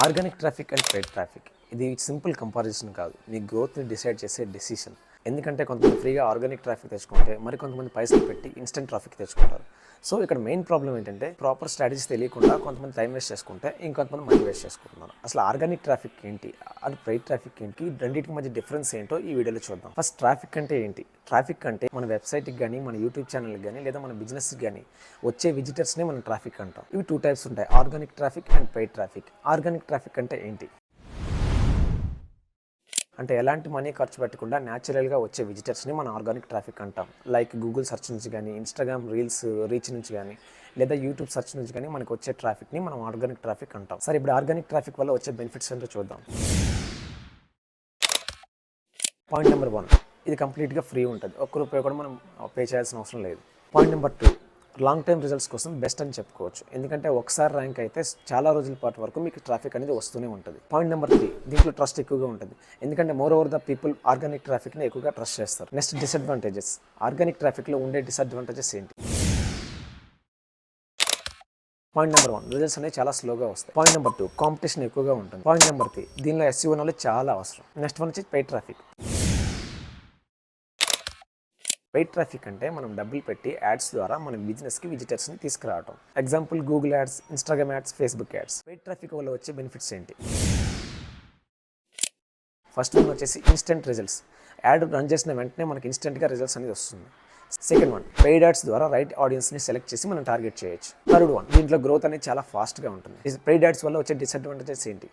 Organic traffic and paid traffic ఇది simple comparison కాదు, మీ గ్రోత్ని decide చేసే డెసిషన్. ఎందుకంటే కొంతమంది ఫ్రీగా ఆర్గానిక్ ట్రాఫిక్ తెచ్చుకుంటే మరి కొంతమంది పైసలు పెట్టి ఇన్స్టెంట్ ట్రాఫిక్ తెచ్చుకుంటారు. సో ఇక్కడ మెయిన్ ప్రాబ్లం ఏంటంటే ప్రాపర్ స్ట్రాటజీస్ తెలియకుండా కొంతమంది టైం వేస్ట్ చేసుకుంటే ఇంకొంతమంది మనీ వేస్ట్ చేసుకుంటున్నారు. అసలు ఆర్గానిక్ ట్రాఫిక్ ఏంటి, అది పెయిడ్ ట్రాఫిక్ ఏంటి, రెండింటికి మధ్య డిఫరెన్స్ ఏంటో ఈ వీడియోలో చూద్దాం. ఫస్ట్ ట్రాఫిక్ అంటే ఏంటి? ట్రాఫిక్ అంటే మన వెబ్సైట్కి కానీ మన యూట్యూబ్ ఛానల్కి కానీ లేదా మన బిజినెస్కి కానీ వచ్చే విజిటర్స్ని మనం ట్రాఫిక్ అంటాం. ఇవి 2 టైప్స్ ఉంటాయి, organic traffic and paid traffic. Organic traffic అంటే ఏంటి అంటే ఎలాంటి మనీ ఖర్చు పెట్టకుండా న్యాచురల్గా వచ్చే విజిటర్స్ని మనం ఆర్గానిక్ ట్రాఫిక్ అంటాం. లైక్ గూగుల్ సెర్చ్ నుంచి కానీ, ఇన్స్టాగ్రామ్ రీల్స్ రీచ్ నుంచి కానీ, లేదా యూట్యూబ్ సెర్చ్ నుంచి కానీ మనకు వచ్చే ట్రాఫిక్ని మనం ఆర్గానిక్ ట్రాఫిక్ అంటాం. సరే, ఇప్పుడు ఆర్గానిక్ ట్రాఫిక్ వల్ల వచ్చే బెనిఫిట్స్ ఏంటో చూద్దాం. పాయింట్ నెంబర్ 1, ఇది కంప్లీట్గా ఫ్రీ ఉంటుంది. ఒక్క రూపాయి కూడా మనం పే చేయాల్సిన అవసరం లేదు. Point number 2, long time results కోసం బెస్ట్ అని చెప్పుకోవచ్చు. ఎందుకంటే ఒకసారి ర్యాంక్ అయితే చాలా రోజుల పాటు వరకు మీకు ట్రాఫిక్ అనేది వస్తూనే ఉంటుంది. పాయింట్ నెంబర్ 3, దీంట్లో ట్రస్ట్ ఎక్కువగా ఉంటుంది. ఎందుకంటే moreover the people organic ట్రాఫిక్ని ఎక్కువగా ట్రస్ట్ చేస్తారు. Next disadvantages. ఆర్గానిక్ ట్రాఫిక్లో ఉండే డిసడ్వాంటేజెస్ ఏంటి? పాయింట్ నెంబర్ 1, రిజల్ట్స్ అనేవి చాలా స్లోగా వస్తాయి. పాయింట్ నెంబర్ 2, కాంపిటీషన్ ఎక్కువగా ఉంటుంది. పాయింట్ నెంబర్ 3, దీనిలో SEO నాలెడ్జ్ చాలా అవసరం. నెక్స్ట్ వన్ వచ్చి పెయిడ్ ట్రాఫిక్. పెయిడ్ ట్రాఫిక్ అంటే మనం డబ్బులు పెట్టి యాడ్స్ ద్వారా మన బిజినెస్కి విజిటర్స్ని తీసుకురావడం. Example Google ads, Instagram ads, Facebook ads. Paid traffic వల్ల వచ్చే బెనిఫిట్స్ ఏంటి? ఫస్ట్ వన్ వచ్చేసి ఇన్స్టెంట్ రిజల్ట్స్. యాడ్ రన్ చేసిన వెంటనే మనకి ఇన్స్టెంట్గా రిజల్ట్స్ అనేది వస్తుంది. సెకండ్ వన్, పెయిడ్ యాడ్స్ ద్వారా రైట్ ఆడియన్స్ని సెలెక్ట్ చేసి మనం టార్గెట్ చేయొచ్చు. థర్డ్ వన్, దీంట్లో గ్రోత్ అనేది చాలా ఫాస్ట్గా ఉంటుంది. పెయిడ్ యాడ్స్ వల్ల వచ్చే డిసడ్వాంటేజెస్ ఏంటి?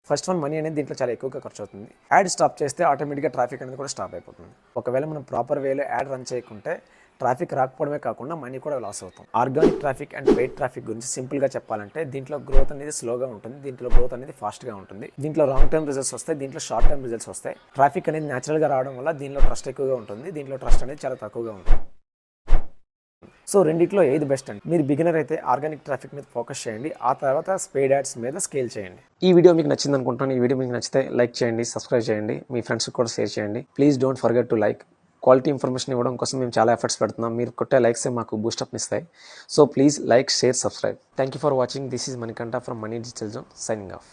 ఫస్ట్ వన్, మనీ అనేది దీంట్లో చాలా ఎక్కువగా ఖర్చు అవుతుంది. యాడ్ స్టాప్ చేస్తే ఆటోమేటిక్గా ట్రాఫిక్ అనేది కూడా స్టాప్ అయిపోతుంది. ఒకవేళ మనం ప్రాపర్ వేలో యాడ్ రన్ చేయకుంటే ట్రాఫిక్ రాకపోవడమే కాకుండా మనీ కూడా లాస్ అవుతాం. Organic traffic and paid traffic గురించి సింపుల్గా చెప్పాలంటే దీంట్లో గ్రోత్ అనేది స్లోగా ఉంటుంది, దీంట్లో గ్రోత్ అనేది ఫాస్ట్గా ఉంటుంది. దీంట్లో లాంగ్ టర్మ్ రిజల్ట్స్ వస్తాయి, దీంట్లో షార్ట్ టర్మ్ రిజల్ట్స్ వస్తాయి. ట్రాఫిక్ అనేది న్యాచురల్గా రావడం వల్ల దీనిలో ట్రస్ట్ ఎక్కువగా ఉంటుంది, దీంట్లో ట్రస్ట్ అనేది చాలా తక్కువగా ఉంటుంది. సో రెండిట్లో ఏది బెస్ట్ అంటే మీరు బిగినర్ అయితే ఆర్గానిక్ ట్రాఫిక్ మీద ఫోకస్ చేయండి, ఆ తర్వాత పెయిడ్ యాడ్స్ మీద స్కేల్ చేయండి. ఈ వీడియో మీకు నచ్చింది అనుకుంటున్నాను. ఈ వీడియో మీకు నచ్చితే లైక్ చేయండి, సబ్స్క్రైబ్ చేయండి, మీ ఫ్రెండ్స్కి కూడా షేర్ చేయండి. Please don't forget to like. Quality information ఇవ్వడం కోసం మేము చాలా ఎఫర్ట్స్ పెడుతున్నాం. మీరు కొట్టే లైక్సే మాకు బూస్టప్ని ఇస్తాయి. So please like, share, subscribe. Thank you for watching. This is Manikanta from money digital zone, signing off.